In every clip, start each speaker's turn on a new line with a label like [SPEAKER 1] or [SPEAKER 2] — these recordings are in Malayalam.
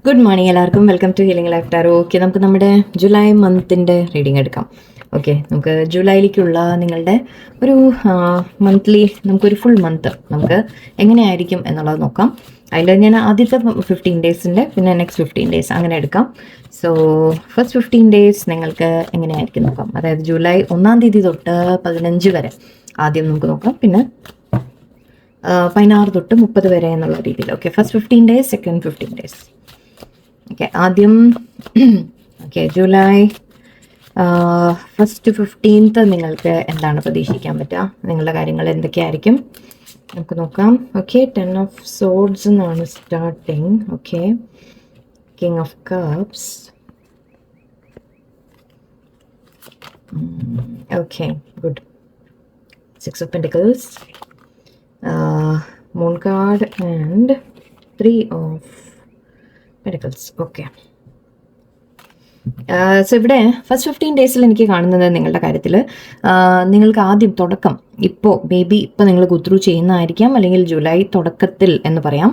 [SPEAKER 1] ഗുഡ് മോർണിംഗ് എല്ലാവർക്കും. Welcome to Healing Life Tarot. Okay, നമുക്ക് നമ്മുടെ ജൂലൈ മന്തിൻ്റെ റീഡിംഗ് എടുക്കാം. ഓക്കെ, നമുക്ക് ജൂലൈയിലേക്കുള്ള നിങ്ങളുടെ ഒരു മന്ത്ലി, നമുക്കൊരു ഫുൾ മന്ത് നമുക്ക് എങ്ങനെയായിരിക്കും എന്നുള്ളത് നോക്കാം. അതിൽ ഞാൻ ആദ്യത്തെ 15 ഡേയ്സിൻ്റെ പിന്നെ നെക്സ്റ്റ് 15 ഡേയ്സ് അങ്ങനെ എടുക്കാം. സോ ഫസ്റ്റ് 15 ഡേയ്സ് നിങ്ങൾക്ക് എങ്ങനെയായിരിക്കും നോക്കാം. അതായത് ജൂലൈ 1 തീയതി തൊട്ട് 15 വരെ ആദ്യം നമുക്ക് നോക്കാം, പിന്നെ 16 തൊട്ട് 30 വരെ എന്നുള്ള രീതിയിൽ. Okay, first 15 days, second 15 days. Okay, ആദ്യം ഓക്കെ ജൂലൈ ഫസ്റ്റ് 15th നിങ്ങൾക്ക് എന്താണ് പ്രതീക്ഷിക്കാൻ പറ്റുക, നിങ്ങളുടെ കാര്യങ്ങൾ എന്തൊക്കെയായിരിക്കും നമുക്ക് നോക്കാം. ഓക്കെ, 10 ഓഫ് സോർഡ്സ് എന്നാണ് starting. Okay, king of cups. Okay, good. 6 of pentacles, moon card and 3 of pentacles. Okay, so ഇവിടെ ഫസ്റ്റ് 15 ഡേയ്സിൽ എനിക്ക് കാണുന്നത് നിങ്ങളുടെ കാര്യത്തിൽ നിങ്ങൾക്ക് ആദ്യം തുടക്കം ഇപ്പോൾ നിങ്ങൾ ഗോ ത്രൂ ചെയ്യുന്നതായിരിക്കാം, അല്ലെങ്കിൽ ജൂലൈ തുടക്കത്തിൽ എന്ന് പറയാം.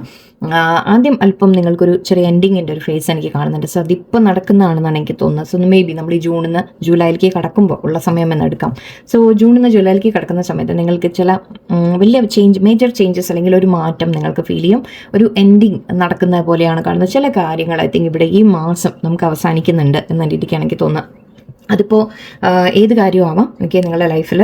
[SPEAKER 1] ആദ്യം അല്പം നിങ്ങൾക്കൊരു ചെറിയ എൻഡിങ്ങിൻ്റെ ഒരു ഫേസ് എനിക്ക് കാണുന്നുണ്ട്. സോ അതിപ്പോൾ നടക്കുന്നതാണെന്നാണ് എനിക്ക് തോന്നുന്നത്. സോ നമ്മൾ ഈ ജൂണിൽ നിന്ന് ജൂലൈയിലേക്ക് കടക്കുമ്പോൾ ഉള്ള സമയം എന്ന് എടുക്കാം. സോ ജൂണിൽ നിന്ന് ജൂലൈയിലേക്ക് കടക്കുന്ന സമയത്ത് നിങ്ങൾക്ക് ചില വലിയ മേജർ ചേഞ്ചസ് അല്ലെങ്കിൽ ഒരു മാറ്റം നിങ്ങൾക്ക് ഫീൽ ചെയ്യും. ഒരു എൻഡിങ് നടക്കുന്ന പോലെയാണ് കാണുന്നത്. ചില കാര്യങ്ങൾ ഐ തിങ്ക് ഇവിടെ ഈ മാസം നമുക്ക് അവസാനിക്കുന്നുണ്ട് എന്ന രീതിക്കാണ് എനിക്ക് തോന്നുന്നത്. അതിപ്പോൾ ഏത് കാര്യവും ആവാം. ഓക്കെ, നിങ്ങളുടെ ലൈഫിൽ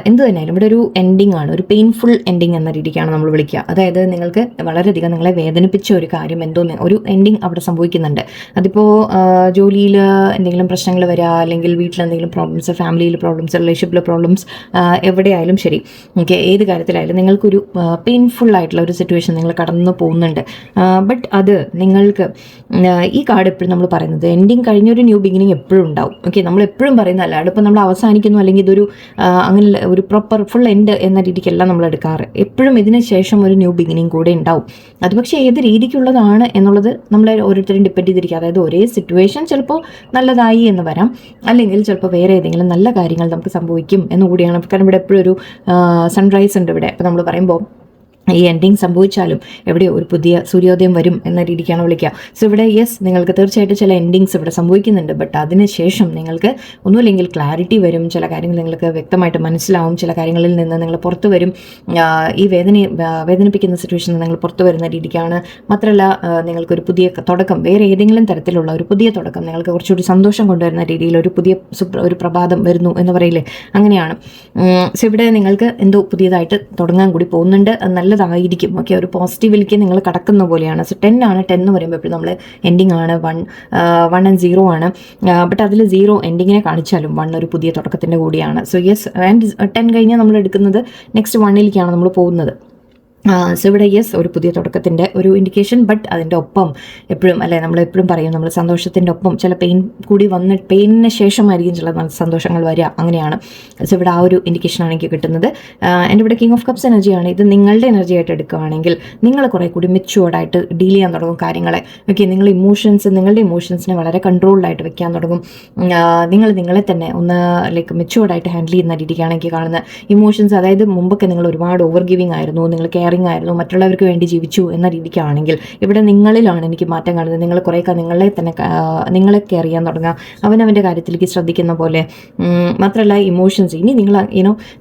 [SPEAKER 1] എന്ത് തന്നെയായാലും ഇവിടെ ഒരു എൻഡിങ് ആണ്, ഒരു പെയിൻഫുൾ എൻഡിങ് എന്ന രീതിക്കാണ് നമ്മൾ വിളിക്കുക. അതായത് നിങ്ങൾക്ക് വളരെയധികം നിങ്ങളെ വേദനിപ്പിച്ച ഒരു കാര്യം ഒരു എൻഡിങ് അവിടെ സംഭവിക്കുന്നുണ്ട്. അതിപ്പോൾ ജോലിയിൽ എന്തെങ്കിലും പ്രശ്നങ്ങൾ വരിക, അല്ലെങ്കിൽ വീട്ടിൽ എന്തെങ്കിലും പ്രോബ്ലംസ്, ഫാമിലിയിൽ പ്രോബ്ലംസ്, റിലേഷൻഷിപ്പിൽ പ്രോബ്ലംസ്, എവിടെയായാലും ശരി. ഓക്കെ, ഏത് കാര്യത്തിലായാലും നിങ്ങൾക്കൊരു പെയിൻഫുൾ ആയിട്ടുള്ള ഒരു സിറ്റുവേഷൻ നിങ്ങൾ കടന്നു പോകുന്നുണ്ട്. ബട്ട് അത് നിങ്ങൾക്ക് ഈ കാർഡ് എപ്പോഴും നമ്മൾ പറയുന്നത് എൻഡിങ് കഴിഞ്ഞൊരു ന്യൂ ബിഗിനിങ് എപ്പോഴും ഉണ്ടാവും. ഓക്കെ, നമ്മൾ എപ്പോഴും പറയുന്നതല്ല, അതിപ്പോൾ നമ്മൾ അവസാനിക്കുന്നു അല്ലെങ്കിൽ ഇതൊരു അങ്ങനെ ഒരു പ്രോപ്പർ ഫുൾ എൻഡ് എന്ന രീതിക്കല്ല നമ്മൾ എടുക്കാറ്. എപ്പോഴും ഇതിന് ശേഷം ഒരു ന്യൂ ബിഗിനിങ് കൂടെ ഉണ്ടാവും. അത് പക്ഷേ ഏത് രീതിക്കുള്ളതാണ് എന്നുള്ളത് നമ്മളെ ഓരോരുത്തരും ഡിപ്പെൻഡ് ചെയ്തിരിക്കുക. അതായത് ഒരേ സിറ്റുവേഷൻ ചിലപ്പോൾ നല്ലതായി എന്ന് വരാം, അല്ലെങ്കിൽ ചിലപ്പോൾ വേറെ ഏതെങ്കിലും നല്ല കാര്യങ്ങൾ നമുക്ക് സംഭവിക്കും എന്നുകൂടിയാണ്. കാരണം ഇവിടെ എപ്പോഴും ഒരു സൺറൈസ് ഉണ്ട് ഇവിടെ. അപ്പോൾ നമ്മൾ പറയുമ്പോൾ ഈ എൻഡിങ് സംഭവിച്ചാലും എവിടെയോ ഒരു പുതിയ സൂര്യോദയം വരും എന്ന രീതിക്കാണ് വിളിക്കുക. സോ ഇവിടെ യെസ്, നിങ്ങൾക്ക് തീർച്ചയായിട്ടും ചില എൻഡിങ്സ് ഇവിടെ സംഭവിക്കുന്നുണ്ട്. ബട്ട് അതിനുശേഷം നിങ്ങൾക്ക് ഒന്നുമില്ലെങ്കിൽ ക്ലാരിറ്റി വരും, ചില കാര്യങ്ങൾ നിങ്ങൾക്ക് വ്യക്തമായിട്ട് മനസ്സിലാവും, ചില കാര്യങ്ങളിൽ നിന്ന് നിങ്ങൾ പുറത്തു വരും. ഈ വേദനിപ്പിക്കുന്ന സിറ്റുവേഷനിൽ നിങ്ങൾ പുറത്തു വരുന്ന രീതിക്കാണ്. മാത്രമല്ല നിങ്ങൾക്കൊരു പുതിയ തുടക്കം, വേറെ ഏതെങ്കിലും തരത്തിലുള്ള ഒരു പുതിയ തുടക്കം, നിങ്ങൾക്ക് കുറച്ചുകൂടി സന്തോഷം കൊണ്ടുവരുന്ന രീതിയിൽ ഒരു പ്രഭാതം വരുന്നു എന്ന് പറയില്ലേ, അങ്ങനെയാണ്. സോ ഇവിടെ നിങ്ങൾക്ക് എന്തോ പുതിയതായിട്ട് തുടങ്ങാൻ കൂടി പോകുന്നുണ്ട്. നല്ലതായിരിക്കും. ഓക്കെ, ഒരു പോസിറ്റീവിലേക്ക് നിങ്ങൾ കടക്കുന്ന പോലെയാണ്. സോ 10 ആണ്. 10 എന്ന് പറയുമ്പോൾ എപ്പോഴും നമ്മൾ എൻഡിങ് ആണ്. 1 and 0 ആണ്. ബട്ട് അതിൽ 0 എൻഡിങ്ങിനെ കാണിച്ചാലും 1 ഒരു പുതിയ തുടക്കത്തിൻ്റെ കൂടിയാണ്. സോ യെസ്, ആൻഡ് 10 കഴിഞ്ഞാൽ നമ്മൾ എടുക്കുന്നത് നെക്സ്റ്റ് 1ലേക്കാണ് നമ്മൾ പോകുന്നത്. സോ ഇവിടെ യെസ്, ഒരു പുതിയ തുടക്കത്തിൻ്റെ ഒരു ഇൻഡിക്കേഷൻ. ബട്ട് അതിൻ്റെ ഒപ്പം എപ്പോഴും നമ്മളെപ്പോഴും പറയും, നമ്മൾ സന്തോഷത്തിൻ്റെ ഒപ്പം ചില പെയിനിന് ശേഷമായിരിക്കും ചില സന്തോഷങ്ങൾ വരിക, അങ്ങനെയാണ്. സോ ഇവിടെ ആ ഒരു ഇൻഡിക്കേഷനാണ് എനിക്ക് കിട്ടുന്നത്. എൻ്റെ ഇവിടെ കിങ് ഓഫ് കപ്സ് എനർജിയാണ്. ഇത് നിങ്ങളുടെ എനർജി ആയിട്ട് എടുക്കുകയാണെങ്കിൽ നിങ്ങൾ കുറേ കൂടി മെച്യൂർഡായിട്ട് ഡീൽ ചെയ്യാൻ തുടങ്ങും കാര്യങ്ങളെ. ഓക്കെ, നിങ്ങളുടെ ഇമോഷൻസിനെ വളരെ കൺട്രോൾഡായിട്ട് വെക്കാൻ തുടങ്ങും. നിങ്ങളെ തന്നെ ഒന്ന് മെച്യൂർഡായിട്ട് ഹാൻഡിൽ ചെയ്യുന്ന രീതിക്കാണ് എനിക്ക് കാണുന്നത്. ഇമോഷൻസ്, അതായത് മുമ്പൊക്കെ നിങ്ങൾ ഒരുപാട് ഓവർ ഗിവിങ് ആയിരുന്നു, നിങ്ങൾ ആയിരുന്നു, മറ്റുള്ളവർക്ക് വേണ്ടി ജീവിച്ചു എന്ന രീതിക്കാണെങ്കിൽ ഇവിടെ നിങ്ങളിലാണ് എനിക്ക് മാറ്റം കാണുന്നത്. നിങ്ങൾ കുറേയൊക്കെ നിങ്ങളെ കെയർ ചെയ്യാൻ തുടങ്ങുക, അവനവൻ്റെ കാര്യത്തിലേക്ക് ശ്രദ്ധിക്കുന്ന പോലെ. മാത്രമല്ല ഇമോഷൻസ്, ഇനി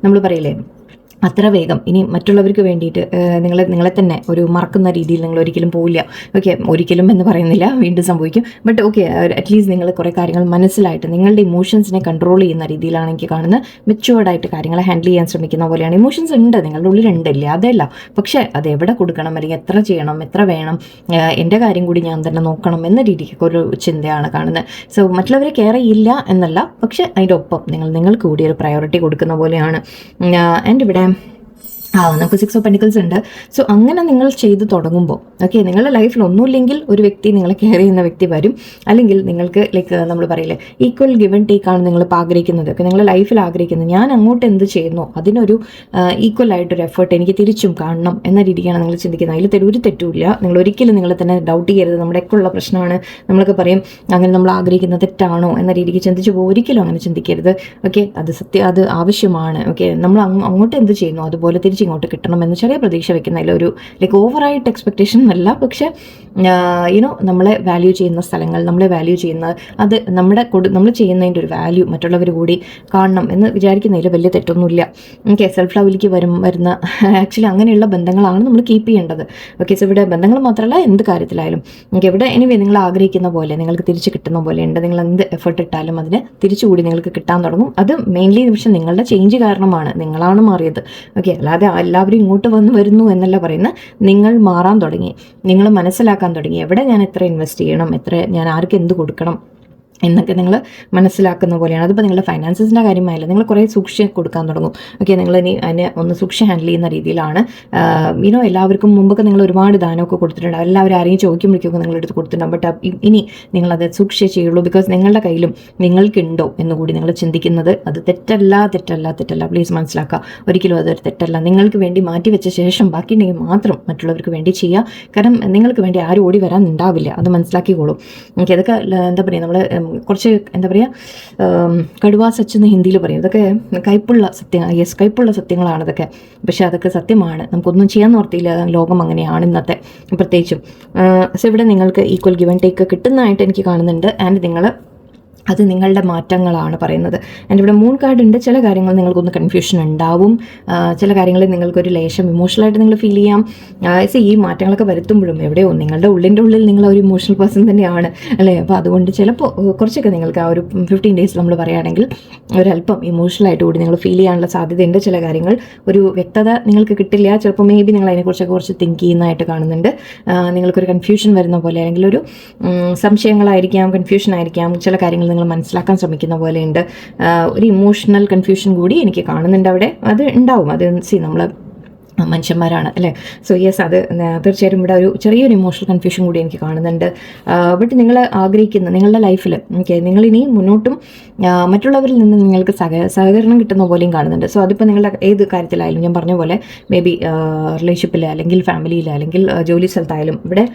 [SPEAKER 1] നമ്മൾ പറയില്ലേ, അത്ര വേഗം ഇനി മറ്റുള്ളവർക്ക് വേണ്ടിയിട്ട് നിങ്ങളെ തന്നെ ഒരു മറക്കുന്ന രീതിയിൽ നിങ്ങൾ ഒരിക്കലും പോവില്ല. ഓക്കെ, ഒരിക്കലും എന്ന് പറയുന്നില്ല, വീണ്ടും സംഭവിക്കും. ബട്ട് ഓക്കെ, അറ്റ്ലീസ്റ്റ് നിങ്ങൾ കുറേ കാര്യങ്ങൾ മനസ്സിലായിട്ട് നിങ്ങളുടെ ഇമോഷൻസിനെ കൺട്രോൾ ചെയ്യുന്ന രീതിയിലാണ് എനിക്ക് കാണുന്നത്. മെച്യൂർഡായിട്ട് കാര്യങ്ങളെ ഹാൻഡിൽ ചെയ്യാൻ ശ്രമിക്കുന്ന പോലെയാണ്. ഇമോഷൻസ് ഉണ്ട്, നിങ്ങളുടെ ഉള്ളിലുണ്ടല്ലേ, അതല്ല. പക്ഷേ അത് എവിടെ കൊടുക്കണം, അല്ലെങ്കിൽ എത്ര ചെയ്യണം, എത്ര വേണം, എൻ്റെ കാര്യം കൂടി ഞാൻ തന്നെ നോക്കണം എന്ന രീതിക്കൊക്കെ ഒരു ചിന്തയാണ് കാണുന്നത്. സോ മറ്റുള്ളവരെ കെയർ ചെയ്യില്ല എന്നല്ല, പക്ഷേ അതിൻ്റെ ഒപ്പം നിങ്ങൾക്ക് കൂടി ഒരു പ്രയോറിറ്റി കൊടുക്കുന്ന പോലെയാണ്. ആൻഡ് ഇവിടെ നമുക്ക് 6 ഓഫ് പെന്റിക്കിൾസ് ഉണ്ട്. സോ അങ്ങനെ നിങ്ങൾ ചെയ്ത് തുടങ്ങുമ്പോൾ ഓക്കെ, നിങ്ങളുടെ ലൈഫിൽ ഒന്നുമില്ലെങ്കിൽ ഒരു വ്യക്തി നിങ്ങളെ കെയർ ചെയ്യുന്ന വ്യക്തി വരും, അല്ലെങ്കിൽ നിങ്ങൾക്ക് നമ്മൾ പറയില്ലേ ഈക്വൽ ഗിവ് ആൻഡ് ടേക്ക് ആണ് നിങ്ങളിപ്പോൾ ആഗ്രഹിക്കുന്നത്. ഒക്കെ നിങ്ങളുടെ ലൈഫിൽ ആഗ്രഹിക്കുന്നത്, ഞാൻ അങ്ങോട്ട് എന്ത് ചെയ്യുന്നു അതിനൊരു ഈക്വൽ ആയിട്ടൊരു എഫേർട്ട് എനിക്ക് തിരിച്ചും കാണണം എന്ന രീതിക്കാണ് നിങ്ങൾ ചിന്തിക്കുന്നത്. അതിൽ ഒരു തെറ്റുമില്ല. നിങ്ങൾ ഒരിക്കലും നിങ്ങളെ തന്നെ ഡൗട്ട് ചെയ്യരുത്. നമ്മുടെയൊക്കെ ഉള്ള പ്രശ്നമാണ്. നമ്മളൊക്കെ പറയും അങ്ങനെ നമ്മൾ ആഗ്രഹിക്കുന്നത് തെറ്റാണോ എന്ന രീതിക്ക് ചിന്തിച്ചു പോകും. ഒരിക്കലും അങ്ങനെ ചിന്തിക്കരുത്. ഓക്കെ, അത് ആവശ്യമാണ്. ഓക്കെ, നമ്മൾ അങ്ങോട്ട് എന്ത് ചെയ്യുന്നു അതുപോലെ തിരിച്ച് തിരിച്ചിങ്ങോട്ട് കിട്ടണമെന്ന് ചെറിയ പ്രതീക്ഷ വെക്കുന്നതിൽ ഒരു ലൈക്ക് ഓവറായിട്ട് എക്സ്പെക്റ്റേഷൻ എന്നല്ല, പക്ഷേ നമ്മളെ വാല്യൂ ചെയ്യുന്ന സ്ഥലങ്ങൾ, നമ്മളെ വാല്യൂ ചെയ്യുന്ന അത് നമ്മൾ ചെയ്യുന്നതിൻ്റെ ഒരു വാല്യൂ മറ്റുള്ളവർ കൂടി കാണണം എന്ന് വിചാരിക്കുന്നതിൽ വലിയ തെറ്റൊന്നുമില്ല. ഓക്കെ, സെൽഫ് ലവിലേക്ക് വരുന്ന ആക്ച്വലി അങ്ങനെയുള്ള ബന്ധങ്ങളാണ് നമ്മൾ കീപ്പ് ചെയ്യേണ്ടത്. ഓക്കെ, സോ ഇവിടെ ബന്ധങ്ങൾ മാത്രമല്ല എന്ത് കാര്യത്തിലായാലും ഓക്കെ, ഇവിടെ എനിവേ നിങ്ങൾ ആഗ്രഹിക്കുന്ന പോലെ നിങ്ങൾക്ക് തിരിച്ച് കിട്ടുന്ന പോലെ ഉണ്ട്. നിങ്ങൾ എന്ത് എഫേർട്ട് ഇട്ടാലും അതിന് തിരിച്ചുകൂടി നിങ്ങൾക്ക് കിട്ടാൻ തുടങ്ങും. അത് മെയിൻലി പക്ഷേ നിങ്ങളുടെ ചേഞ്ച് കാരണമാണ്, നിങ്ങളാണ് മാറിയത്. ഓക്കെ, അല്ലാതെ എല്ലാവരും ഇങ്ങോട്ട് വരുന്നു എന്നല്ല പറയുന്നത്. നിങ്ങൾ മാറാൻ തുടങ്ങി, നിങ്ങൾ മനസ്സിലാക്കാൻ തുടങ്ങി എവിടെ ഞാൻ എത്ര ഇൻവെസ്റ്റ് ചെയ്യണം, ഞാൻ ആർക്ക് എന്ത് കൊടുക്കണം എന്നൊക്കെ നിങ്ങൾ മനസ്സിലാക്കുന്ന പോലെയാണ്. അതിപ്പോൾ നിങ്ങളുടെ ഫൈനാൻസസിൻ്റെ കാര്യമായാലും നിങ്ങൾ കുറേ സൂക്ഷിച്ച് കൊടുക്കാൻ തുടങ്ങും. ഓക്കെ, നിങ്ങളിനി അതിനെ ഒന്ന് സൂക്ഷിച്ച് ഹാൻഡിൽ ചെയ്യുന്ന രീതിയിലാണ്. എല്ലാവർക്കും മുമ്പൊക്കെ നിങ്ങൾ ഒരുപാട് ദാനമൊക്കെ കൊടുത്തിട്ടുണ്ട്, എല്ലാവരും ആരെയും ചോദിക്കുമ്പോഴേക്കൊക്കെ നിങ്ങളെടുത്ത് കൊടുത്തിട്ടുണ്ടാകും. ബട്ട് ഇനി നിങ്ങളത് സൂക്ഷിച്ചേ ചെയ്യുള്ളൂ. ബിക്കോസ് നിങ്ങളുടെ കയ്യിലും നിങ്ങൾക്കുണ്ടോ എന്നുകൂടി നിങ്ങൾ ചിന്തിക്കുന്നത് അത് തെറ്റല്ല. പ്ലീസ് മനസ്സിലാക്കുക, ഒരിക്കലും അതൊരു തെറ്റല്ല. നിങ്ങൾക്ക് വേണ്ടി മാറ്റി വെച്ച ശേഷം ബാക്കിയുണ്ടെങ്കിൽ മാത്രം മറ്റുള്ളവർക്ക് വേണ്ടി ചെയ്യുക. കാരണം നിങ്ങൾക്ക് വേണ്ടി ആരും ഓടി വരാൻ ഉണ്ടാവില്ല, അത് മനസ്സിലാക്കിക്കോളും. ഓക്കെ, അതൊക്കെ എന്താ പറയുക, നമ്മൾ കുറച്ച് എന്താ പറയുക, കടുവാ സച്ച് എന്ന് ഹിന്ദിയിൽ പറയും. ഇതൊക്കെ കയ്പുള്ള സത്യങ്ങളാണ് ഇതൊക്കെ. പക്ഷേ അതൊക്കെ സത്യമാണ്, നമുക്കൊന്നും ചെയ്യാൻ ഓർത്തിയില്ല. ലോകം അങ്ങനെയാണ് ഇന്നത്തെ പ്രത്യേകിച്ചും. സോ ഇവിടെ നിങ്ങൾക്ക് ഈക്വൽ ഗിവ് ആൻഡ് ടേക്ക് കിട്ടുന്നതായിട്ട് എനിക്ക് കാണുന്നുണ്ട്. ആൻഡ് അത് നിങ്ങളുടെ മാറ്റങ്ങളാണ് പറയുന്നത്. എൻ്റെ ഇവിടെ മൂൺ കാർഡ് ഉണ്ട്. ചില കാര്യങ്ങൾ നിങ്ങൾക്കൊന്ന് കൺഫ്യൂഷൻ ഉണ്ടാവും, ചില കാര്യങ്ങളിൽ നിങ്ങൾക്കൊരു ലേശം ഇമോഷണലായിട്ട് നിങ്ങൾ ഫീൽ ചെയ്യാം. ഈ മാറ്റങ്ങളൊക്കെ വരുത്തുമ്പോഴും എവിടെയോ നിങ്ങളുടെ ഉള്ളിൽ നിങ്ങൾ ഒരു ഇമോഷണൽ പേഴ്സൺ തന്നെയാണ് അല്ലേ. അപ്പോൾ അതുകൊണ്ട് ചിലപ്പോൾ കുറച്ചൊക്കെ നിങ്ങൾക്ക് ആ ഒരു 15 ഡേയ്സ് നമ്മൾ പറയുകയാണെങ്കിൽ ഒരല്പം ഇമോഷണലായിട്ട് കൂടി നിങ്ങൾ ഫീൽ ചെയ്യാനുള്ള സാധ്യതയുണ്ട്. ചില കാര്യങ്ങൾ ഒരു വ്യക്തത നിങ്ങൾക്ക് കിട്ടില്ല. ചിലപ്പോൾ മേ ബി നിങ്ങൾ അതിനെക്കുറിച്ചൊക്കെ കുറച്ച് തിങ്ക് ചെയ്യുന്നതായിട്ട് കാണുന്നുണ്ട്. നിങ്ങൾക്കൊരു കൺഫ്യൂഷൻ വരുന്ന പോലെ, അല്ലെങ്കിൽ ഒരു സംശയങ്ങളായിരിക്കാം, കൺഫ്യൂഷൻ ആയിരിക്കാം. ചില കാര്യങ്ങൾ നിങ്ങൾ മനസ്സിലാക്കാൻ ശ്രമിക്കുന്ന പോലെയുണ്ട്. ഒരു ഇമോഷണൽ കൺഫ്യൂഷൻ കൂടി എനിക്ക് കാണുന്നുണ്ട് അവിടെ. അത് ഉണ്ടാവും, അത് നമ്മൾ മനുഷ്യന്മാരാണ് അല്ലേ. സോ യെസ്, അത് തീർച്ചയായിട്ടും ഇവിടെ ഒരു ചെറിയൊരു ഇമോഷണൽ കൺഫ്യൂഷൻ കൂടി എനിക്ക് കാണുന്നുണ്ട്. ബട്ട് നിങ്ങൾ ആഗ്രഹിക്കുന്ന നിങ്ങളുടെ ലൈഫിൽ ഓക്കെ, നിങ്ങളിനി മുന്നോട്ടും മറ്റുള്ളവരിൽ നിന്ന് നിങ്ങൾക്ക് സഹകരണം കിട്ടുന്ന പോലെയും കാണുന്നുണ്ട്. സോ അതിപ്പോൾ നിങ്ങളുടെ ഏത് കാര്യത്തിലായാലും ഞാൻ പറഞ്ഞ പോലെ മേ ബി റിലേഷൻഷിപ്പിൽ, അല്ലെങ്കിൽ ഫാമിലിയിൽ, അല്ലെങ്കിൽ ജോലി സ്ഥലത്തായാലും ഇവിടെ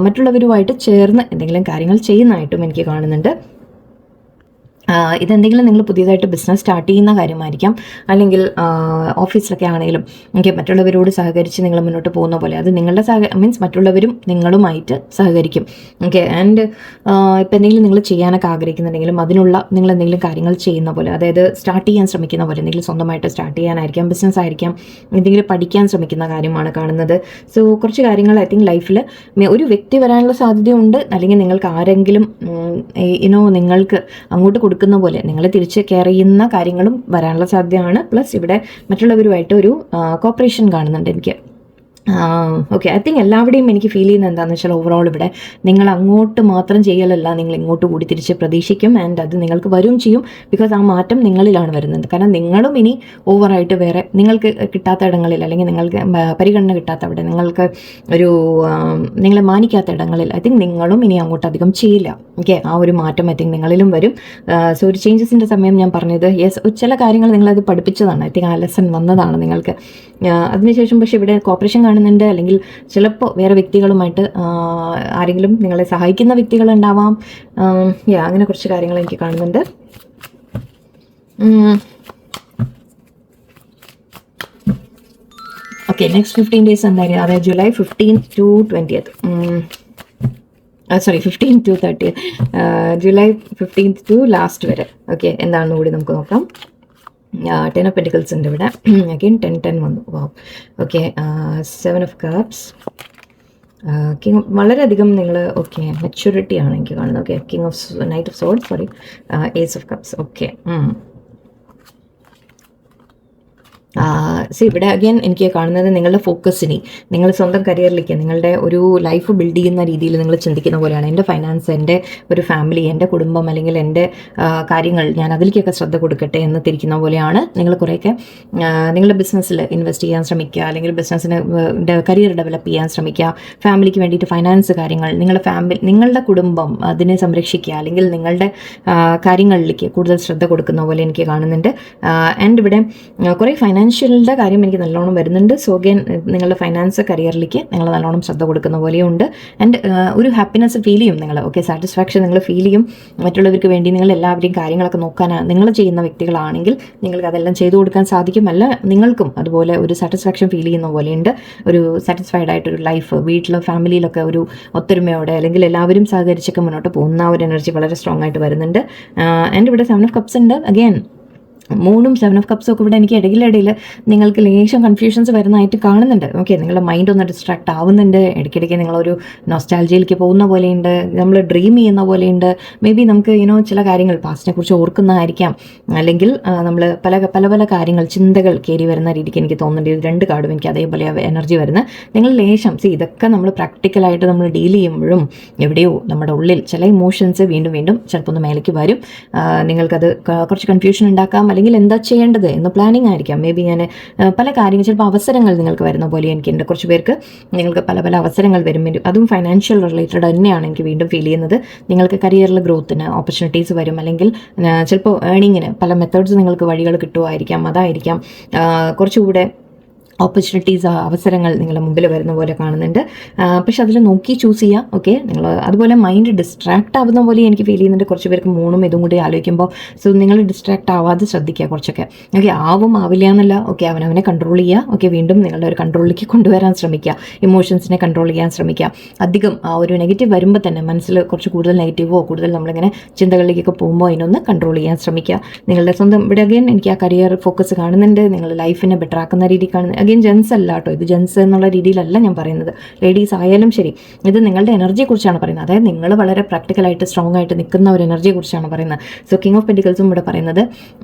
[SPEAKER 1] മറ്റുള്ളവരുമായിട്ട് ചേർന്ന് എന്തെങ്കിലും കാര്യങ്ങൾ ചെയ്യുന്നതായിട്ടും എനിക്ക് കാണുന്നുണ്ട്. ഇതെന്തെങ്കിലും നിങ്ങൾ പുതിയതായിട്ട് ബിസിനസ് സ്റ്റാർട്ട് ചെയ്യുന്ന കാര്യമായിരിക്കാം, അല്ലെങ്കിൽ ഓഫീസിലൊക്കെ ആണെങ്കിലും ഓക്കെ, മറ്റുള്ളവരോട് സഹകരിച്ച് നിങ്ങൾ മുന്നോട്ട് പോകുന്ന പോലെ അത് നിങ്ങളുടെ മീൻസ് മറ്റുള്ളവരും നിങ്ങളുമായിട്ട് സഹകരിക്കും. ഓക്കെ, ആൻഡ് ഇപ്പം എന്തെങ്കിലും നിങ്ങൾ ചെയ്യാനൊക്കെ ആഗ്രഹിക്കുന്നുണ്ടെങ്കിലും അതിനുള്ള നിങ്ങൾ എന്തെങ്കിലും കാര്യങ്ങൾ ചെയ്യുന്ന പോലെ, അതായത് സ്റ്റാർട്ട് ചെയ്യാൻ ശ്രമിക്കുന്ന പോലെ, എന്തെങ്കിലും സ്വന്തമായിട്ട് സ്റ്റാർട്ട് ചെയ്യാനായിരിക്കാം, ബിസിനസ് ആയിരിക്കാം, എന്തെങ്കിലും പഠിക്കാൻ ശ്രമിക്കുന്ന കാര്യമാണ് കാണുന്നത്. സോ കുറച്ച് കാര്യങ്ങൾ ഐ തിങ്ക് ലൈഫിൽ ഒരു വ്യക്തി വരാനുള്ള സാധ്യതയുണ്ട്, അല്ലെങ്കിൽ നിങ്ങൾക്ക് ആരെങ്കിലും നിങ്ങൾക്ക് അങ്ങോട്ട് കൊടുക്കുന്ന പോലെ നിങ്ങളെ തിരിച്ച് കെയർ ചെയ്യുന്ന കാര്യങ്ങളും വരാനുള്ള സാധ്യതയാണ്. പ്ലസ് ഇവിടെ മറ്റുള്ളവരുമായിട്ട് ഒരു കോപ്പറേഷൻ കാണുന്നുണ്ട് എനിക്ക്. ഓക്കെ, ഐ തിങ്ക് എല്ലാവരുടെയും എനിക്ക് ഫീൽ ചെയ്യുന്നത് എന്താണെന്ന് വെച്ചാൽ ഓവറോൾ ഇവിടെ നിങ്ങൾ അങ്ങോട്ട് മാത്രം ചെയ്യലല്ല, നിങ്ങൾ ഇങ്ങോട്ട് കൂടി തിരിച്ച് പ്രതീക്ഷിക്കും. ആൻഡ് അത് നിങ്ങൾക്ക് വരും ചെയ്യും. ബിക്കോസ് ആ മാറ്റം നിങ്ങളിലാണ് വരുന്നത്. കാരണം നിങ്ങളും ഇനി ഓവറായിട്ട് വേറെ നിങ്ങൾക്ക് കിട്ടാത്ത ഇടങ്ങളിൽ, അല്ലെങ്കിൽ നിങ്ങൾക്ക് പരിഗണന കിട്ടാത്ത അവിടെ, നിങ്ങൾക്ക് ഒരു നിങ്ങളെ മാനിക്കാത്ത ഇടങ്ങളിൽ ഐ തിങ്ക് നിങ്ങളും ഇനി അങ്ങോട്ട് അധികം ചെയ്യില്ല. ഓക്കെ, ആ ഒരു മാറ്റം ഐ തിങ്ക് നിങ്ങളിലും വരും. സോ ഒരു ചേഞ്ചസിൻ്റെ സമയം ഞാൻ പറഞ്ഞത് യെസ്, ചില കാര്യങ്ങൾ നിങ്ങളത് പഠിപ്പിച്ചതാണ്. ഐ തിങ്ക് ആ ലെസൺ വന്നതാണ് നിങ്ങൾക്ക്. അതിനുശേഷം പക്ഷേ ഇവിടെ കോപ്പറേഷൻ കാണുന്നുണ്ട്, അല്ലെങ്കിൽ ചിലപ്പോൾ വേറെ വ്യക്തികളുമായിട്ട് ആരെങ്കിലും നിങ്ങളെ സഹായിക്കുന്ന വ്യക്തികളുണ്ടാവാം. അങ്ങനെ കുറച്ച് കാര്യങ്ങൾ എനിക്ക് കാണുന്നുണ്ട്. ഓക്കെ, നെക്സ്റ്റ് 15 ഡേയ്സ് എന്തായാലും, അതായത് July 15 to 20th, sorry 15 to 30th, July 15th to last വരെ. ഓക്കെ, എന്താണെന്ന് കൂടി നമുക്ക് നോക്കാം. 10 of Pentacles ഉണ്ട് ഇവിടെ. അഗെയിൻ 10 വന്നു. Wow. Okay, 7 of Cups, king. വളരെയധികം നിങ്ങൾ ഓക്കെ മെച്യൂരിറ്റി ആണ് എനിക്ക് കാണുന്നത്. Okay, king of knight of swords, sorry, ace of cups. Okay, ഇവിടെ അഗൈൻ എനിക്ക് കാണുന്നത് നിങ്ങളുടെ ഫോക്കസിനെ നിങ്ങൾ സ്വന്തം കരിയറിലേക്ക്, നിങ്ങളുടെ ഒരു ലൈഫ് ബിൽഡ് ചെയ്യുന്ന രീതിയിൽ നിങ്ങൾ ചിന്തിക്കുന്ന പോലെയാണ്. എൻ്റെ ഫൈനാൻസ്, എൻ്റെ ഒരു ഫാമിലി, എൻ്റെ കുടുംബം, അല്ലെങ്കിൽ എൻ്റെ കാര്യങ്ങൾ ഞാൻ അതിലേക്കൊക്കെ ശ്രദ്ധ കൊടുക്കട്ടെ എന്ന് തിരിക്കുന്ന പോലെയാണ്. നിങ്ങൾ കുറേയൊക്കെ നിങ്ങളുടെ ബിസിനസ്സിൽ ഇൻവെസ്റ്റ് ചെയ്യാൻ ശ്രമിക്കുക, അല്ലെങ്കിൽ ബിസിനസ്സിന് കരിയർ ഡെവലപ്പ് ചെയ്യാൻ ശ്രമിക്കുക. ഫാമിലിക്ക് വേണ്ടിയിട്ട് ഫൈനാൻസ് കാര്യങ്ങൾ, നിങ്ങളുടെ കുടുംബം അതിനെ സംരക്ഷിക്കുക, അല്ലെങ്കിൽ നിങ്ങളുടെ കാര്യങ്ങളിലേക്ക് കൂടുതൽ ശ്രദ്ധ കൊടുക്കുന്ന പോലെ എനിക്ക് കാണുന്നുണ്ട്. ആൻഡ് ഇവിടെ കുറേ ഫൈനാൻസ് ഫൈനാൻഷ്യലിൻ്റെ കാര്യം എനിക്ക് നല്ലോണം വരുന്നുണ്ട്. സോ അഗൈൻ നിങ്ങളുടെ ഫൈനാൻസ് കരിയറിലേക്ക് നിങ്ങൾ നല്ലോണം ശ്രദ്ധ കൊടുക്കുന്ന പോലെയുണ്ട്. ആൻഡ് ഒരു ഹാപ്പിനെസ് ഫീൽ ചെയ്യും നിങ്ങൾ. ഓക്കെ, സാറ്റിസ്ഫാക്ഷൻ നിങ്ങൾ ഫീൽ ചെയ്യും. മറ്റുള്ളവർക്ക് വേണ്ടി നിങ്ങൾ എല്ലാവരുടെയും കാര്യങ്ങളൊക്കെ നോക്കാനാണ് നിങ്ങൾ ചെയ്യുന്ന വ്യക്തികളാണെങ്കിൽ നിങ്ങൾക്ക് അതെല്ലാം ചെയ്തു കൊടുക്കാൻ സാധിക്കും. അല്ല, നിങ്ങൾക്കും അതുപോലെ ഒരു സാറ്റിസ്ഫാക്ഷൻ ഫീൽ ചെയ്യുന്ന പോലെയുണ്ട്. ഒരു സാറ്റിസ്ഫൈഡ് ആയിട്ടൊരു ലൈഫ്, വീട്ടിലോ ഫാമിലിയിലൊക്കെ ഒരു ഒത്തൊരുമയോടെ അല്ലെങ്കിൽ എല്ലാവരും സഹകരിച്ചൊക്കെ മുന്നോട്ട് പോകുന്ന ഒരു എനർജി വളരെ സ്ട്രോങ് ആയിട്ട് വരുന്നുണ്ട്. ആൻഡ് ഇവിടെ 7 ഓഫ് കപ്സ് ഉണ്ട്. അഗൈൻ മൂണും 7 ഓഫ് കപ്സും ഒക്കെ ഇവിടെ എനിക്ക് ഇടയിലിടയിൽ നിങ്ങൾക്ക് ലേശം കൺഫ്യൂഷൻസ് വരുന്നതായിട്ട് കാണുന്നുണ്ട്. ഓക്കെ, നിങ്ങളുടെ മൈൻഡ് ഒന്ന് ഡിസ്ട്രാക്ട് ആവുന്നുണ്ട്. ഇടയ്ക്കിടയ്ക്ക് നിങ്ങളൊരു നൊസ്റ്റാൾജിയിലേക്ക് പോകുന്ന പോലെയുണ്ട്, നമ്മൾ ഡ്രീം ചെയ്യുന്ന പോലെയുണ്ട്. മേ ബി നമുക്ക് ചില കാര്യങ്ങൾ പാസ്റ്റിനെ കുറിച്ച് ഓർക്കുന്നതായിരിക്കാം, അല്ലെങ്കിൽ നമ്മൾ പല പല പല കാര്യങ്ങൾ ചിന്തകൾ കയറി വരുന്ന രീതിക്ക് എനിക്ക് തോന്നുന്നുണ്ട്. ഇത് 2 കാർഡും എനിക്ക് അതേപോലെ എനർജി വരുന്നത്. നിങ്ങൾ ലേശം ഇതൊക്കെ നമ്മൾ പ്രാക്ടിക്കലായിട്ട് നമ്മൾ ഡീൽ ചെയ്യുമ്പോഴും എവിടെയോ നമ്മുടെ ഉള്ളിൽ ചില ഇമോഷൻസ് വീണ്ടും വീണ്ടും ചിലപ്പോൾ ഒന്ന് മേലേക്ക് വരും. നിങ്ങൾക്കത് കുറച്ച് കൺഫ്യൂഷൻ ഉണ്ടാക്കാം, അല്ലെങ്കിൽ എന്താ ചെയ്യേണ്ടത് എന്ന് പ്ലാനിങ് ആയിരിക്കാം. മേ ബി ഞാൻ പല കാര്യങ്ങൾ ചിലപ്പോൾ അവസരങ്ങൾ നിങ്ങൾക്ക് വരുന്ന പോലെ എനിക്കുണ്ട്. കുറച്ച് പേർക്ക് നിങ്ങൾക്ക് പല പല അവസരങ്ങൾ വരും. അതും ഫൈനാൻഷ്യൽ റിലേറ്റഡ് തന്നെയാണ് എനിക്ക് വീണ്ടും ഫീൽ ചെയ്യുന്നത്. നിങ്ങൾക്ക് കരിയറിൽ ഗ്രോത്തിന് ഓപ്പർച്യൂണിറ്റീസ് വരും, അല്ലെങ്കിൽ ചിലപ്പോൾ ഏണിങ്ങിന് പല മെത്തേഡ്സ് നിങ്ങൾക്ക് വഴികൾ കിട്ടുമായിരിക്കാം. അതായിരിക്കാം കുറച്ചുകൂടെ ഓപ്പർച്യൂണിറ്റീസ്, അവസരങ്ങൾ നിങ്ങളുടെ മുമ്പിൽ വരുന്ന പോലെ കാണുന്നുണ്ട്. പക്ഷെ അതിൽ നോക്കി ചൂസ് ചെയ്യുക. ഓക്കെ, നിങ്ങൾ അതുപോലെ മൈൻഡ് ഡിസ്ട്രാക്ട് ആവുന്ന പോലെ എനിക്ക് ഫീൽ ചെയ്യുന്നുണ്ട്. കുറച്ച് പേർക്ക് മൂന്നും ഇതും കൂടി ആലോചിക്കുമ്പോൾ നിങ്ങൾ ഡിസ്ട്രാക്ട് ആവാതെ ശ്രദ്ധിക്കുക കുറച്ചൊക്കെ. ഓക്കെ, ആവില്ല എന്നല്ല. ഓക്കെ, അവനവനെ കൺട്രോൾ ചെയ്യുക. ഓക്കെ, വീണ്ടും നിങ്ങളുടെ ഒരു കൺട്രോളിലേക്ക് കൊണ്ടുവരാൻ ശ്രമിക്കുക. ഇമോഷൻസിനെ കൺട്രോൾ ചെയ്യാൻ ശ്രമിക്കുക. അധികം ഒരു നെഗറ്റീവ് വരുമ്പോൾ തന്നെ മനസ്സിൽ കുറച്ച് കൂടുതൽ നെഗറ്റീവോ കൂടുതൽ നമ്മളിങ്ങനെ ചിന്തകളിലേക്കൊക്കെ പോകുമ്പോൾ അതിനൊന്ന് കൺട്രോൾ ചെയ്യാൻ ശ്രമിക്കുക. നിങ്ങളുടെ സ്വന്തം ഇവിടെ അഗൈൻ എനിക്ക് ആ കരിയർ ഫോക്കസ് കാണുന്നുണ്ട്. നിങ്ങളുടെ ലൈഫിനെ ബെറ്റർ ആക്കുന്ന രീതി കാണുന്നത്. അഗൈൻ ജെൻസ് അല്ല കേട്ടോ, ഇത് ജെൻസ് എന്നുള്ള രീതിയിലല്ല ഞാൻ പറയുന്നത്. ലേഡീസ് ആയാലും ശരി, ഇത് നിങ്ങളുടെ എനർജിയെ കുറിച്ചാണ് പറയുന്നത്. അതായത് നിങ്ങൾ വളരെ പ്രാക്ടിക്കലായിട്ട് സ്ട്രോങ് ആയിട്ട് നിൽക്കുന്ന ഒരു എനർജിയെ കുറിച്ചാണ് പറയുന്നത്. സോ കിങ് ഓഫ് പെന്റിക്കിൾസും ഇവിടെ പറയുന്നത്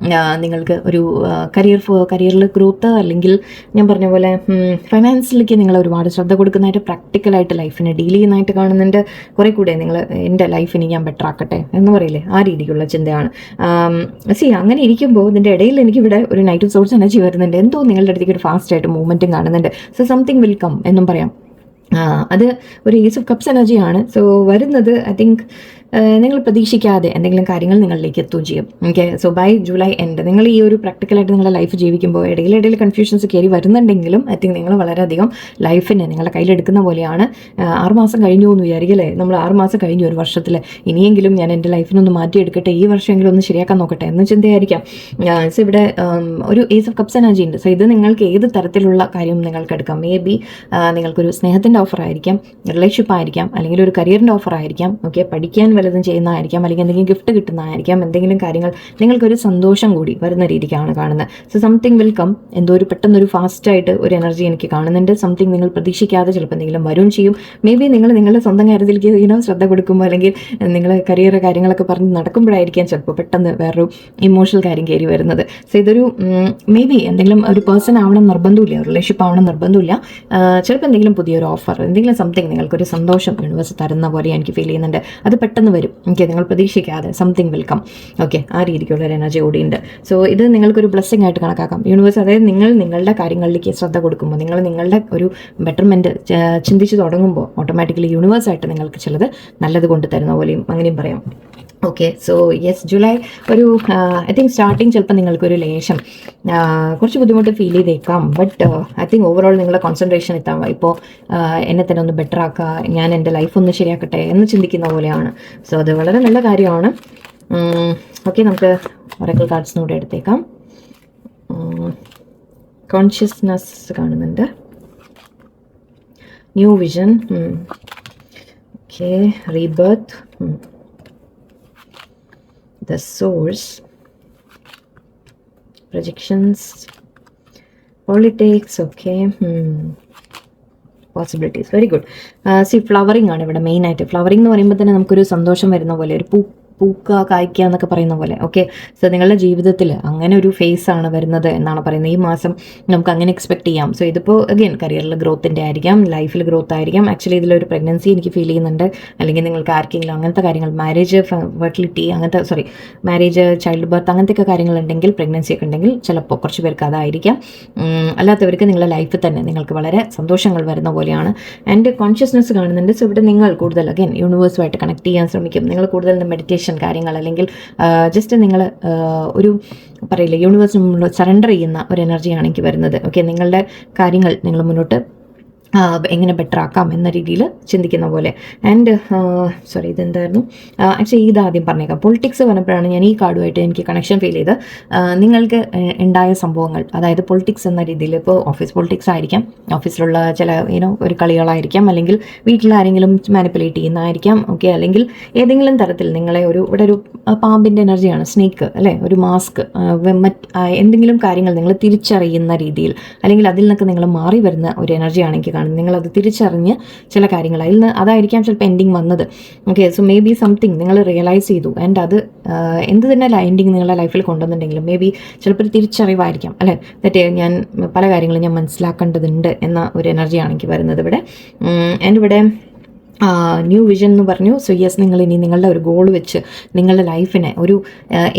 [SPEAKER 1] നിങ്ങൾക്ക് ഒരു കരിയറിൽ ഗ്രോത്ത്, അല്ലെങ്കിൽ ഞാൻ പറഞ്ഞ പോലെ ഫൈനാൻസിലേക്ക് നിങ്ങൾ ഒരുപാട് ശ്രദ്ധ കൊടുക്കുന്നതായിട്ട്, പ്രാക്ടിക്കലായിട്ട് ലൈഫിനെ ഡീൽ ചെയ്യുന്നതായിട്ട് കാണുന്നുണ്ട്. കുറേ കൂടെ നിങ്ങൾ എൻ്റെ ലൈഫിനെ ഞാൻ ബെറ്റർ ആക്കട്ടെ എന്ന് പറയില്ലേ, ആ രീതിക്കുള്ള ചിന്തയാണ്. അങ്ങനെ ഇരിക്കുമ്പോൾ ഇതിൻ്റെ ഇടയിൽ എനിക്കിവിടെ ഒരു നൈറ്റ് ഓഫ് സോഴ്സ് എനർജി വരുന്നുണ്ട്. എന്തോ നിങ്ങളുടെ അടുത്തേക്ക് ഒരു ഫാസ്റ്റ് ആയിട്ട് മൂവ്മെൻറ്റും കാണുന്നുണ്ട്. സോ സംതിങ് വിൽ കം എന്നും പറയാം. അത് ഒരു ഏസ് ഓഫ് കപ്സ് എനർജിയാണ്. സോ വരുന്നത് ഐ തിങ്ക് നിങ്ങൾ പ്രതീക്ഷിക്കാതെ എന്തെങ്കിലും കാര്യങ്ങൾ നിങ്ങളിലേക്ക് എത്തുകയും ചെയ്യും. Okay, so by July end നിങ്ങൾ ഈ ഒരു പ്രാക്ടിക്കലായിട്ട് നിങ്ങളുടെ ലൈഫ് ജീവിക്കുമ്പോൾ ഇടയിലിടയിൽ കൺഫ്യൂഷൻസ് കയറി വരുന്നുണ്ടെങ്കിലും ഐ തിങ്ക് നിങ്ങൾ വളരെയധികം ലൈഫിനെ നിങ്ങളുടെ കയ്യിലെടുക്കുന്ന പോലെയാണ്. 6 മാസം കഴിഞ്ഞു എന്ന് വിചാരിക്കല്ലേ, നമ്മൾ 6 മാസം കഴിഞ്ഞു ഒരു വർഷത്തിൽ, ഇനിയെങ്കിലും ഞാൻ എൻ്റെ ലൈഫിനൊന്ന് മാറ്റിയെടുക്കട്ടെ, ഈ വർഷമെങ്കിലും ഒന്ന് ശരിയാക്കാൻ നോക്കട്ടെ എന്ന് ചിന്തയായിരിക്കാം. സോ ഇവിടെ ഒരു ഏസ് ഓഫ് കപ്സ് എനർജി ഉണ്ട്. സോ ഇത് നിങ്ങൾക്ക് ഏത് തരത്തിലുള്ള കാര്യം നിങ്ങൾക്ക് എടുക്കാം. മേ ബി നിങ്ങൾക്കൊരു സ്നേഹത്തിൻ്റെ ഓഫർ ആയിരിക്കാം, റിലേഷൻഷിപ്പ് ആയിരിക്കാം, അല്ലെങ്കിൽ ഒരു കരിയറിൻ്റെ ഓഫർ ആയിരിക്കാം. ഓക്കെ, പഠിക്കാൻ വല്ലതും ചെയ്യുന്നതായിരിക്കാം, അല്ലെങ്കിൽ എന്തെങ്കിലും ഗിഫ്റ്റ് കിട്ടുന്നതായിരിക്കാം. എന്തെങ്കിലും കാര്യങ്ങൾ നിങ്ങൾക്കൊരു സന്തോഷം കൂടി വരുന്ന രീതിക്കാണ് കാണുന്നത്. So something will come. എന്തോ ഒരു പെട്ടെന്നൊരു ഫാസ്റ്റായിട്ട് ഒരു എനർജി എനിക്ക് കാണുന്നുണ്ട്. സംതിങ് നിങ്ങൾ പ്രതീക്ഷിക്കാതെ ചിലപ്പോൾ എന്തെങ്കിലും വരും ചെയ്യും. മേ ബി നിങ്ങൾ നിങ്ങളുടെ സ്വന്തം കാര്യത്തിലേക്ക് ശ്രദ്ധ കൊടുക്കുമ്പോൾ, അല്ലെങ്കിൽ നിങ്ങൾ കരിയർ കാര്യങ്ങളൊക്കെ പറഞ്ഞ് നടക്കുമ്പോഴായിരിക്കാം ചിലപ്പോൾ പെട്ടെന്ന് വേറൊരു ഇമോഷണൽ കാര്യം കയറി വരുന്നത്. സോ ഇതൊരു മേ ബി എന്തെങ്കിലും ഒരു പേഴ്സൺ ആവണം നിർബന്ധമില്ല, റിലേഷൻഷിപ്പ് ആവണം നിർബന്ധമില്ല. ചിലപ്പോൾ എന്തെങ്കിലും പുതിയൊരു ഓഫർ, എന്തെങ്കിലും സംതിങ് നിങ്ങൾക്കൊരു സന്തോഷം യൂണിവേഴ്സ് തരുന്ന പോലെ എനിക്ക് ഫീൽ ചെയ്യുന്നുണ്ട്. അത് പെട്ടെന്ന് വരും. ഓക്കെ, നിങ്ങൾ പ്രതീക്ഷിക്കാതെ സംതിങ് വെൽക്കം. ഓക്കെ, ആ രീതിക്കുള്ള ഒരു എനർജി കൂടിയുണ്ട്. സോ ഇത് നിങ്ങൾക്കൊരു ബ്ലെസ്സിങ് ആയിട്ട് കണക്കാക്കാം. യൂണിവേഴ്സ്, അതായത് നിങ്ങൾ നിങ്ങളുടെ കാര്യങ്ങളിലേക്ക് ശ്രദ്ധ കൊടുക്കുമ്പോൾ, നിങ്ങൾ നിങ്ങളുടെ ഒരു ബെറ്റർമെൻറ്റ് ചിന്തിച്ച് തുടങ്ങുമ്പോൾ ഓട്ടോമാറ്റിക്കലി യൂണിവേഴ്സായിട്ട് നിങ്ങൾക്ക് ചിലത് നല്ലത് കൊണ്ട് തരുന്ന പോലെയും അങ്ങനെയും പറയാം. ഓക്കെ, സോ യെസ്, ജൂലൈ ഒരു ഐ തിങ്ക് സ്റ്റാർട്ടിങ് ചിലപ്പോൾ നിങ്ങൾക്കൊരു ലേശം കുറച്ച് ബുദ്ധിമുട്ട് ഫീൽ ചെയ്തേക്കാം. ബട്ട് ഐ തിങ്ക് ഓവറോൾ നിങ്ങളുടെ കോൺസെൻട്രേഷൻ എത്താൻ ഇപ്പോൾ എന്നെ തന്നെ ഒന്ന് ബെറ്റർ ആക്കുക, ഞാൻ എൻ്റെ ലൈഫ് ഒന്ന് ശരിയാക്കട്ടെ എന്ന് ചിന്തിക്കുന്ന പോലെയാണ്. സോ അത് വളരെ നല്ല കാര്യമാണ്. ഓക്കെ, നമുക്ക് ഒറക്കിൾ കാർഡ്സ് കൂടെ എടുത്തേക്കാം. കോൺഷ്യസ്നെസ് കാണുന്നുണ്ട്, new vision, okay, rebirth, the source, projections, politics, okay, possibilities, very good. See, flowering ആണ് ഇവിടെ മെയിൻ ആയിട്ട്. ഫ്ലവറിംഗ് എന്ന് പറയുമ്പോൾ തന്നെ നമുക്കൊരു സന്തോഷം വരുന്ന പോലെ, ഒരു പൂക്കുക കായ്ക്കുക എന്നൊക്കെ പറയുന്ന പോലെ. ഓക്കെ, സോ നിങ്ങളുടെ ജീവിതത്തിൽ അങ്ങനെ ഒരു ഫേസ് ആണ് വരുന്നത് എന്നാണ് പറയുന്നത്. ഈ മാസം നമുക്ക് അങ്ങനെ എക്സ്പെക്ട് ചെയ്യാം. സോ ഇതിപ്പോൾ അഗെയിൻ കരിയറിൽ ഗ്രോത്തിൻ്റെ ആയിരിക്കാം, ലൈഫിൽ ഗ്രോത്ത് ആയിരിക്കാം. ആക്ച്വലി ഇതിലൊരു പ്രഗ്നൻസി എനിക്ക് ഫീൽ ചെയ്യുന്നുണ്ട്, അല്ലെങ്കിൽ നിങ്ങൾക്ക് ആർക്കെങ്കിലും അങ്ങനത്തെ കാര്യങ്ങൾ, മാരേജ്, ഫെർട്ടിലിറ്റി, അങ്ങനത്തെ മാരേജ്, ചൈൽഡ് ബർത്ത്, അങ്ങനത്തെയൊക്കെ കാര്യങ്ങളുണ്ടെങ്കിൽ, പ്രഗ്നൻസി ഒക്കെ ഉണ്ടെങ്കിൽ ചിലപ്പോൾ കുറച്ച് പേർക്ക് അതായിരിക്കാം. അല്ലാത്തവർക്ക് നിങ്ങളുടെ ലൈഫിൽ തന്നെ നിങ്ങൾക്ക് വളരെ സന്തോഷങ്ങൾ വരുന്ന പോലെയാണ്. ആൻഡ് കോൺഷ്യസ്നെസ് കാണുന്നുണ്ട്. സോ ഇവിടെ നിങ്ങൾ കൂടുതൽ അഗെയിൻ യൂണിവേഴ്സുമായിട്ട് കണക്ട് ചെയ്യാൻ ശ്രമിക്കും. നിങ്ങൾ കൂടുതൽ മെഡിറ്റേഷൻ റിയലൈസേഷൻ കാര്യങ്ങൾ, അല്ലെങ്കിൽ ജസ്റ്റ് നിങ്ങൾ ഒരു പറയില്ലേ യൂണിവേഴ്സിന് സറണ്ടർ ചെയ്യുന്ന ഒരു എനർജിയാണ് എനിക്ക് വരുന്നത്. ഓക്കെ, നിങ്ങളുടെ കാര്യങ്ങൾ നിങ്ങൾ മുന്നോട്ട് എങ്ങനെ ബെറ്റർ ആക്കാം എന്ന രീതിയിൽ ചിന്തിക്കുന്ന പോലെ. ആൻഡ് സോറി, ഇതെന്തായിരുന്നു ആക്ച്വലി ഇതാദ്യം പറഞ്ഞേക്കാം. പൊളിറ്റിക്സ് പറഞ്ഞപ്പോഴാണ് ഞാൻ ഈ കാർഡുമായിട്ട് എനിക്ക് കണക്ഷൻ ഫീൽ ചെയ്ത്. നിങ്ങൾക്ക് ഉണ്ടായ സംഭവങ്ങൾ, അതായത് പൊളിറ്റിക്സ് എന്ന രീതിയിൽ, ഇപ്പോൾ ഓഫീസ് പൊളിറ്റിക്സ് ആയിരിക്കാം, ഓഫീസിലുള്ള ചില ഒരു കളികളായിരിക്കാം, അല്ലെങ്കിൽ വീട്ടിലാരെങ്കിലും മാനിപ്പുലേറ്റ് ചെയ്യുന്നതായിരിക്കാം. ഓക്കെ, അല്ലെങ്കിൽ ഏതെങ്കിലും തരത്തിൽ നിങ്ങളെ ഇവിടെ ഒരു പാമ്പിൻ്റെ എനർജിയാണ്, സ്നേക്ക് അല്ലേ, ഒരു മാസ്ക്, എന്തെങ്കിലും കാര്യങ്ങൾ നിങ്ങൾ തിരിച്ചറിയുന്ന രീതിയിൽ, അല്ലെങ്കിൽ അതിൽ നിന്നൊക്കെ നിങ്ങൾ മാറി വരുന്ന ഒരു എനർജിയാണ് എനിക്ക് കാണുന്നത്. നിങ്ങളത് തിരിച്ചറിഞ്ഞ് ചില കാര്യങ്ങൾ അതിൽ നിന്ന് അതായിരിക്കാം ചിലപ്പോൾ എൻഡിങ് വന്നത്. Okay, so may be something നിങ്ങൾ റിയലൈസ് ചെയ്തു, ആൻഡ് അത് എന്ത് തന്നെ എൻഡിങ് നിങ്ങളുടെ ലൈഫിൽ കൊണ്ടുവന്നിട്ടുണ്ടെങ്കിലും മേ ബി ചിലപ്പോൾ ഒരു തിരിച്ചറിവായിരിക്കാം അല്ലേ, തെറ്റേ ഞാൻ പല കാര്യങ്ങളും ഞാൻ മനസ്സിലാക്കേണ്ടതുണ്ട് എന്ന ഒരു എനർജിയാണ് എനിക്ക് വരുന്നത് ഇവിടെ. ആൻഡ് ഇവിടെ ന്യൂ വിഷൻ എന്ന് പറഞ്ഞു. സോ യെസ്, നിങ്ങൾ ഇനി നിങ്ങളുടെ ഒരു ഗോൾ വെച്ച് നിങ്ങളുടെ ലൈഫിനെ ഒരു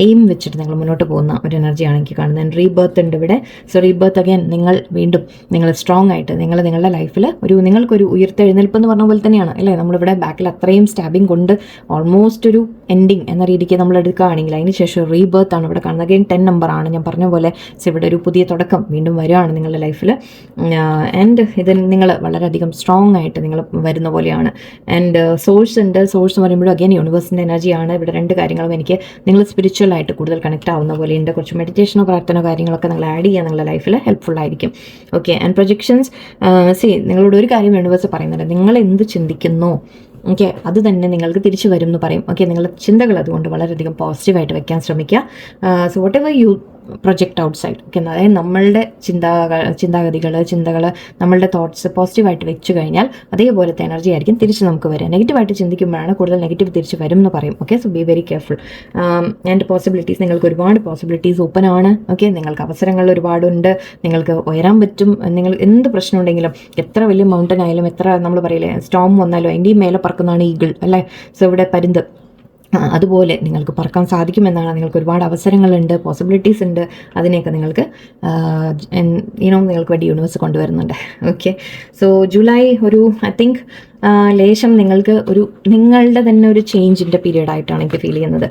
[SPEAKER 1] എയിം വെച്ചിട്ട് നിങ്ങൾ മുന്നോട്ട് പോകുന്ന ഒരു എനർജിയാണ് എനിക്ക് കാണുന്നത്. റീബർത്ത് ഉണ്ട് ഇവിടെ. സോ റീബർത്ത് അഗൈൻ, നിങ്ങൾ സ്ട്രോങ് ആയിട്ട് നിങ്ങളുടെ ലൈഫിൽ നിങ്ങൾക്കൊരു ഉയർത്തെഴുന്നേൽപ്പ് എന്ന് പറഞ്ഞ പോലെ തന്നെയാണ് അല്ലേ. നമ്മളിവിടെ ബാക്കിൽ അത്രയും സ്റ്റാബിങ് കൊണ്ട് ഓൾമോസ്റ്റ് ഒരു എൻഡിങ് എന്ന രീതിക്ക് നമ്മൾ എടുക്കുകയാണെങ്കിൽ അതിന് ശേഷം റീബർത്ത് ആണ് ഇവിടെ കാണുന്നത്. അഗൈൻ 10 നമ്പറാണ് ഞാൻ പറഞ്ഞ പോലെ. സോ ഇവിടെ ഒരു പുതിയ തുടക്കം വീണ്ടും വരികയാണ് നിങ്ങളുടെ ലൈഫിൽ. ആൻഡ് ഇത് നിങ്ങൾ വളരെയധികം സ്ട്രോങ് ആയിട്ട് നിങ്ങൾ വരുന്ന പോലെയാണ്. ആൻഡ് സോഴ്സ് ഉണ്ട്. സോഴ്സ് എന്ന് പറയുമ്പോഴും അഗൈൻ യൂണിവേഴ്സിൻ്റെ എനർജിയാണ്. ഇവിടെ 2 കാര്യങ്ങളും എനിക്ക് നിങ്ങൾ സ്പിരിച്വലായിട്ട് കൂടുതൽ കണക്ട് ആവുന്ന പോലെയുണ്ട്. കുറച്ച് മെഡിറ്റേഷനോ പ്രാർത്ഥനയോ കാര്യങ്ങളൊക്കെ നിങ്ങൾ ആഡ് ചെയ്യാൻ നിങ്ങളുടെ ലൈഫിൽ ഹെൽപ്ഫുൾ ആയിരിക്കും. ഓക്കെ, ആൻഡ് പ്രൊജക്ഷൻസ് നിങ്ങളോട് ഒരു കാര്യം യൂണിവേഴ്സ് പറയുന്നുണ്ട്, നിങ്ങൾ എന്ത് ചിന്തിക്കുന്നോ ഓക്കെ അത് തന്നെ നിങ്ങൾക്ക് തിരിച്ചു വരും എന്ന് പറയും. ഓക്കെ, നിങ്ങളുടെ ചിന്തകൾ അതുകൊണ്ട് വളരെയധികം പോസിറ്റീവായിട്ട് വെക്കാൻ ശ്രമിക്കുക. So what ever you project out side, okay, അതായത് നമ്മളുടെ ചിന്തകൾ നമ്മളുടെ തോട്ട്സ് പോസിറ്റീവായിട്ട് വെച്ച് കഴിഞ്ഞാൽ അതേപോലത്തെ എനർജി ആയിരിക്കും തിരിച്ച് നമുക്ക് വരിക. നെഗറ്റീവായിട്ട് ചിന്തിക്കുമ്പോഴാണ് കൂടുതൽ നെഗറ്റീവ് തിരിച്ച് വരും എന്ന് പറയും. Okay, so be very careful. And possibilities, നിങ്ങൾക്ക് ഒരുപാട് പോസിബിലിറ്റീസ് ഓപ്പൺ ആണ്. ഓക്കെ, നിങ്ങൾക്ക് അവസരങ്ങൾ ഒരുപാടുണ്ട്, നിങ്ങൾക്ക് ഉയരാൻ പറ്റും. നിങ്ങൾ എന്ത് പ്രശ്നം ഉണ്ടെങ്കിലും, എത്ര വലിയ മൗണ്ടൻ ആയാലും, എത്ര നമ്മൾ പറയില്ലേ സ്റ്റോം വന്നാലും അതിൻ്റെയും മേലെ പറക്കുന്നതാണ് ഈഗിൾ അല്ലേ. സോ ഇവിടെ പരുന്ത്, അതുപോലെ നിങ്ങൾക്ക് പറക്കാൻ സാധിക്കുമെന്നാണ്. നിങ്ങൾക്ക് ഒരുപാട് അവസരങ്ങളുണ്ട്, പോസിബിലിറ്റീസ് ഉണ്ട്. അതിനെയൊക്കെ നിങ്ങൾക്ക് നിങ്ങൾക്ക് വേണ്ടി യൂണിവേഴ്സ് കൊണ്ടുവരുന്നുണ്ട്. ഓക്കെ, സോ ജൂലൈ ഒരു ഐ തിങ്ക് ലേശം നിങ്ങൾക്ക് നിങ്ങളുടെ തന്നെ ഒരു ചേഞ്ചിൻ്റെ പീരീഡായിട്ടാണ് എനിക്ക് ഫീൽ ചെയ്യുന്നത്.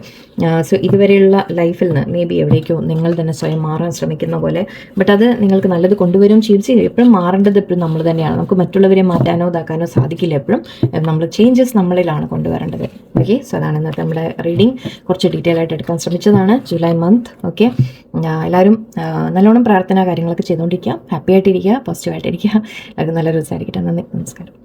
[SPEAKER 1] സോ ഇതുവരെയുള്ള ലൈഫിൽ നിന്ന് മേ ബി എവിടേക്കോ നിങ്ങൾ തന്നെ സ്വയം മാറാൻ ശ്രമിക്കുന്ന പോലെ. ബട്ട് അത് നിങ്ങൾക്ക് നല്ലത് കൊണ്ടുവരും ചെയ്യും. എപ്പോഴും മാറേണ്ടത് എപ്പോഴും നമ്മൾ തന്നെയാണ്. നമുക്ക് മറ്റുള്ളവരെ മാറ്റാനോ ഇതാക്കാനോ സാധിക്കില്ല. എപ്പോഴും നമ്മൾ ചേഞ്ചസ് നമ്മളിലാണ് കൊണ്ടുവരേണ്ടത്. ഓക്കെ, സോ അതാണ് ഇന്നത്തെ നമ്മുടെ റീഡിങ്. കുറച്ച് ഡീറ്റെയിൽ ആയിട്ട് എടുക്കാൻ ശ്രമിച്ചതാണ് ജൂലൈ മന്ത്. ഓക്കെ, എല്ലാവരും നല്ലോണം പ്രാർത്ഥന കാര്യങ്ങളൊക്കെ ചെയ്തുകൊണ്ടിരിക്കുക, ഹാപ്പി ആയിട്ടിരിക്കുക, പോസിറ്റീവായിട്ടിരിക്കുക. എല്ലാവർക്കും നല്ലൊരു ദിവസമായിരിക്കട്ടെ. നന്ദി, നമസ്കാരം.